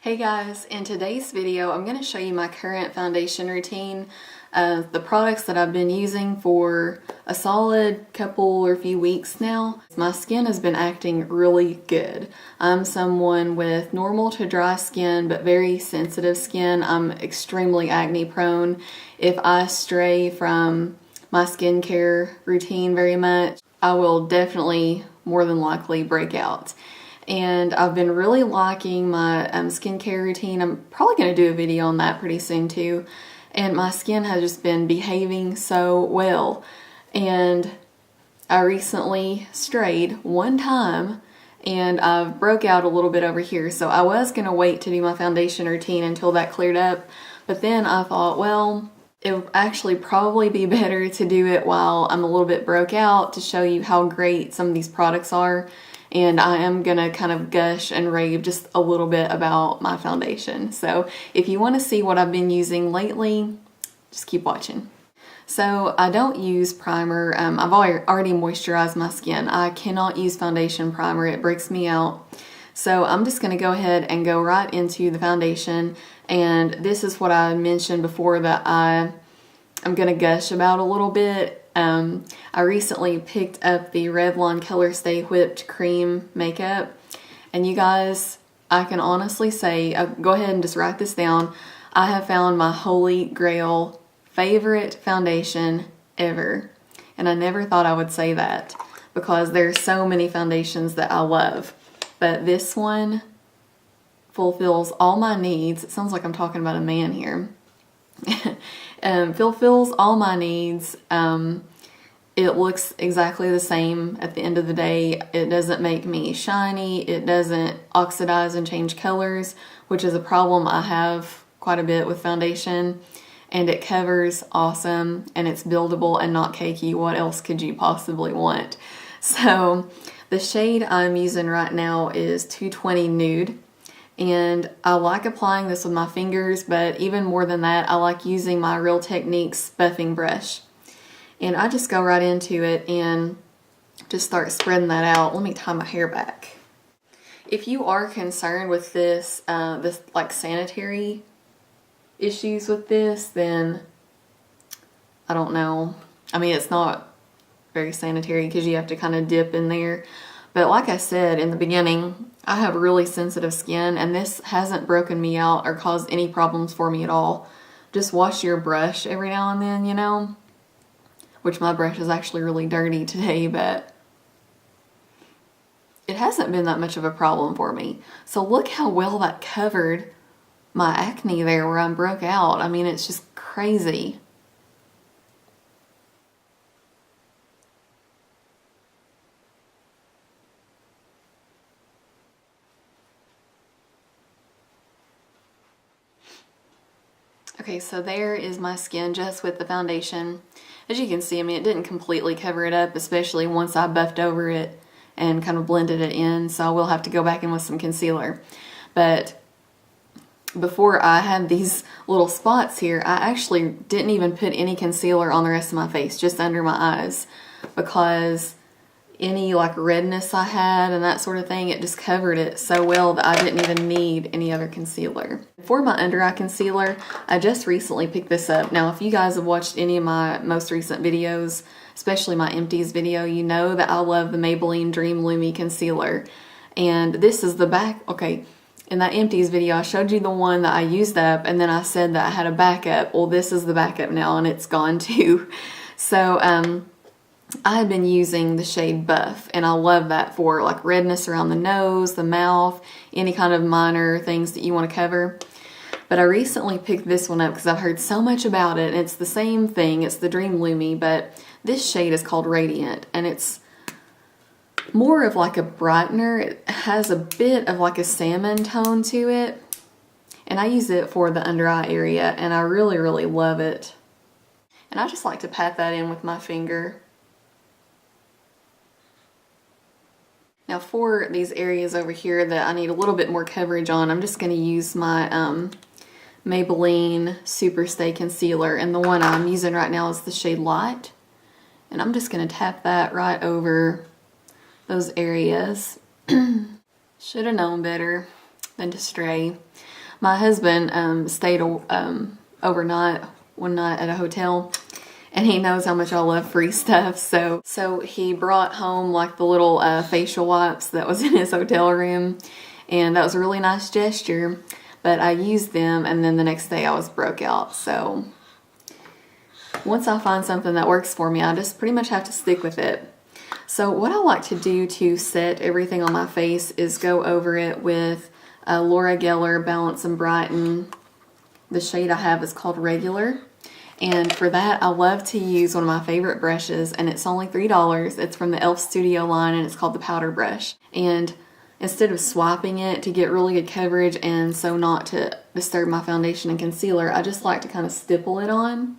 Hey guys, in today's video I'm going to show you my current foundation routine, the products that I've been using for a solid couple or few weeks now. My skin has been acting really good. I'm someone with normal to dry skin but very sensitive skin. I'm extremely acne prone. If I stray from my skincare routine very much, I will definitely more than likely break out. And I've been really liking my skincare routine. I'm probably going to do a video on that pretty soon too. And my skin has just been behaving so well. And I recently strayed one time and I've broke out a little bit over here. So I was going to wait to do my foundation routine until that cleared up. But then I thought, well, it would actually probably be better to do it while I'm a little bit broke out to show you how great some of these products are. And I am gonna kind of gush and rave just a little bit about my foundation. So if you want to see what I've been using lately, just keep watching. So I don't use primer. I've already moisturized my skin. I cannot use foundation primer. It breaks me out. So I'm just gonna go ahead and go right into the foundation. And this is what I mentioned before that I'm gonna gush about a little bit. I recently picked up the Revlon Colorstay Whipped cream makeup, and you guys, I can honestly say, go ahead and just write this down, I have found my holy grail favorite foundation ever. And I never thought I would say that because there's so many foundations that I love, but this one fulfills all my needs. It sounds like I'm talking about a man here. Fulfills all my needs. It looks exactly the same at the end of the day. It doesn't make me shiny. It doesn't oxidize and change colors, which is a problem I have quite a bit with foundation. And it covers awesome, and it's buildable and not cakey. What else could you possibly want? So the shade I'm using right now is 220 Nude. And I like applying this with my fingers, but even more than that, I like using my Real Techniques buffing brush. And I just go right into it and just start spreading that out. Let me tie my hair back. If you are concerned with this like sanitary issues with this, then I don't know. I mean, it's not very sanitary because you have to kind of dip in there. But like I said in the beginning, I have really sensitive skin, and this hasn't broken me out or caused any problems for me at all. Just wash your brush every now and then, you know? Which my brush is actually really dirty today, but it hasn't been that much of a problem for me. So look how well that covered my acne there where I broke out. I mean, it's just crazy. Okay, so there is my skin just with the foundation. As you can see, I mean, it didn't completely cover it up, especially once I buffed over it and kind of blended it in, so I will have to go back in with some concealer. But before I had these little spots here, I actually didn't even put any concealer on the rest of my face, just under my eyes, because any like redness I had and that sort of thing, it just covered it so well that I didn't even need any other concealer. For my under eye concealer, I just recently picked this up. Now, if you guys have watched any of my most recent videos, especially my empties video, you know that I love the Maybelline Dream Lumi concealer. And this is the back. Okay, in that empties video, I showed you the one that I used up, and then I said that I had a backup. Well, this is the backup now, and it's gone too. So, I have been using the shade Buff, and I love that for like redness around the nose, the mouth, any kind of minor things that you want to cover. But I recently picked this one up because I've heard so much about it, and it's the same thing. It's the Dream Lumi, but this shade is called Radiant, and it's more of like a brightener. It has a bit of like a salmon tone to it, and I use it for the under eye area, and I really, really love it. And I just like to pat that in with my finger. Now for these areas over here that I need a little bit more coverage on, I'm just going to use my Maybelline Superstay Concealer, and the one I'm using right now is the shade Light. And I'm just going to tap that right over those areas. Should have known better. than to stray. My husband stayed overnight one night at a hotel, and he knows how much I love free stuff. So he brought home like the little facial wipes that was in his hotel room, and that was a really nice gesture. But I used them, and then the next day I was broke out. So once I find something that works for me, I just pretty much have to stick with it. So what I like to do to set everything on my face is go over it with Laura Geller Balance and Brighten. The shade I have is called Regular. And for that, I love to use one of my favorite brushes, and it's only $3. It's from the e.l.f. Studio line, and it's called the Powder Brush. And instead of swiping it to get really good coverage and so not to disturb my foundation and concealer, I just like to kind of stipple it on.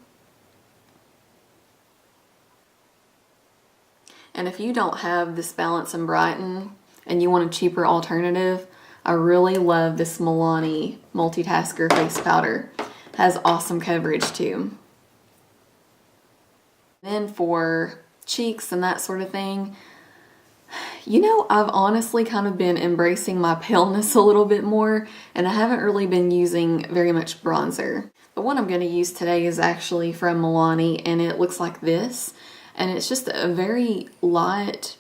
And if you don't have this Balance and Brighten and you want a cheaper alternative, I really love this Milani Multitasker Face Powder. It has awesome coverage too. Then for cheeks and that sort of thing, you know, I've honestly kind of been embracing my paleness a little bit more, and I haven't really been using very much bronzer. The one I'm going to use today is actually from Milani, and it looks like this. And it's just a very light,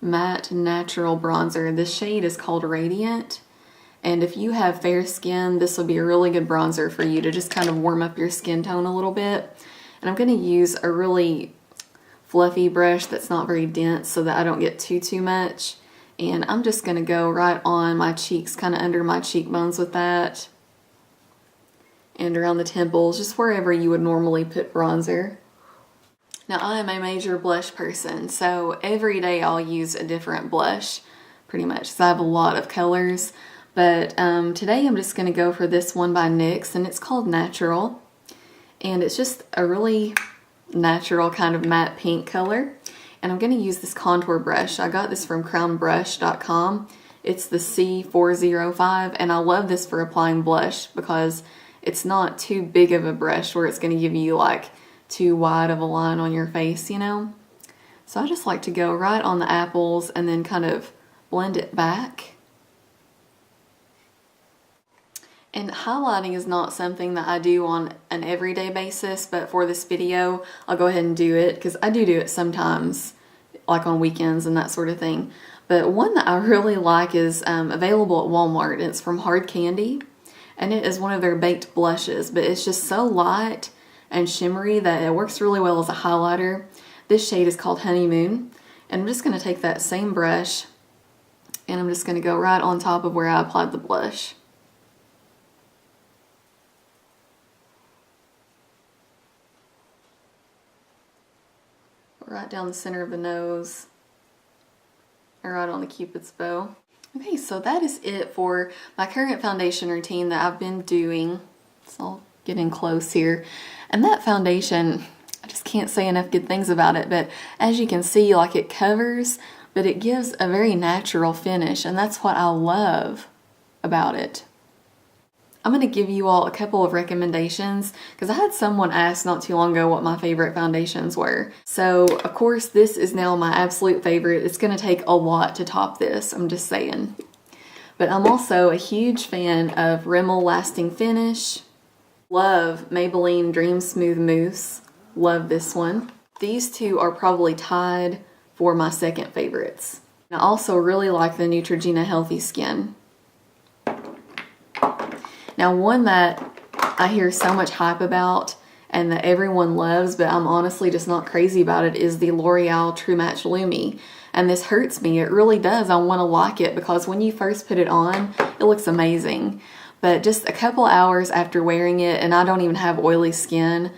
matte, natural bronzer. This shade is called Radiant. And if you have fair skin, this will be a really good bronzer for you to just kind of warm up your skin tone a little bit. And I'm going to use a really fluffy brush that's not very dense so that I don't get too much. And I'm just going to go right on my cheeks, kind of under my cheekbones with that. And around the temples, just wherever you would normally put bronzer. Now, I am a major blush person, so every day I'll use a different blush, pretty much, because I have a lot of colors. But today I'm just going to go for this one by NYX, and it's called Natural. And it's just a really natural kind of matte pink color. And I'm going to use this contour brush. I got this from crownbrush.com. It's the C405, and I love this for applying blush because it's not too big of a brush where it's going to give you like too wide of a line on your face, you know. So I just like to go right on the apples and then kind of blend it back. And highlighting is not something that I do on an everyday basis, but for this video I'll go ahead and do it because I do it sometimes, like on weekends and that sort of thing. But one that I really like is available at Walmart, and it's from Hard Candy, and it is one of their baked blushes, but it's just so light and shimmery that it works really well as a highlighter. This shade is called Honeymoon, and I'm just going to take that same brush and I'm just going to go right on top of where I applied the blush. Right down the center of the nose and right on the Cupid's bow. Okay, so that is it for my current foundation routine that I've been doing. So I'll get in close here. And that foundation, I just can't say enough good things about it, but as you can see, like, it covers, but it gives a very natural finish, and that's what I love about it. I'm going to give you all a couple of recommendations because I had someone ask not too long ago what my favorite foundations were. So, of course, this is now my absolute favorite. It's going to take a lot to top this, I'm just saying. But I'm also a huge fan of Rimmel Lasting Finish. Love Maybelline Dream Smooth Mousse. Love this one. These two are probably tied for my second favorites. I also really like the Neutrogena Healthy Skin. Now, one that I hear so much hype about and that everyone loves, but I'm honestly just not crazy about it, is the L'Oreal True Match Lumi. And this hurts me. It really does. I want to like it because when you first put it on, it looks amazing. But just a couple hours after wearing it, and I don't even have oily skin,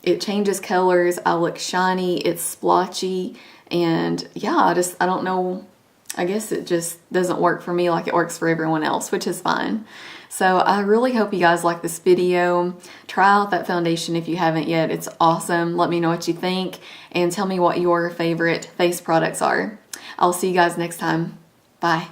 it changes colors. I look shiny. It's splotchy. And yeah, I don't know. I guess it just doesn't work for me like it works for everyone else, which is fine. So I really hope you guys like this video. Try out that foundation if you haven't yet. It's awesome. Let me know what you think and tell me what your favorite face products are. I'll see you guys next time. Bye.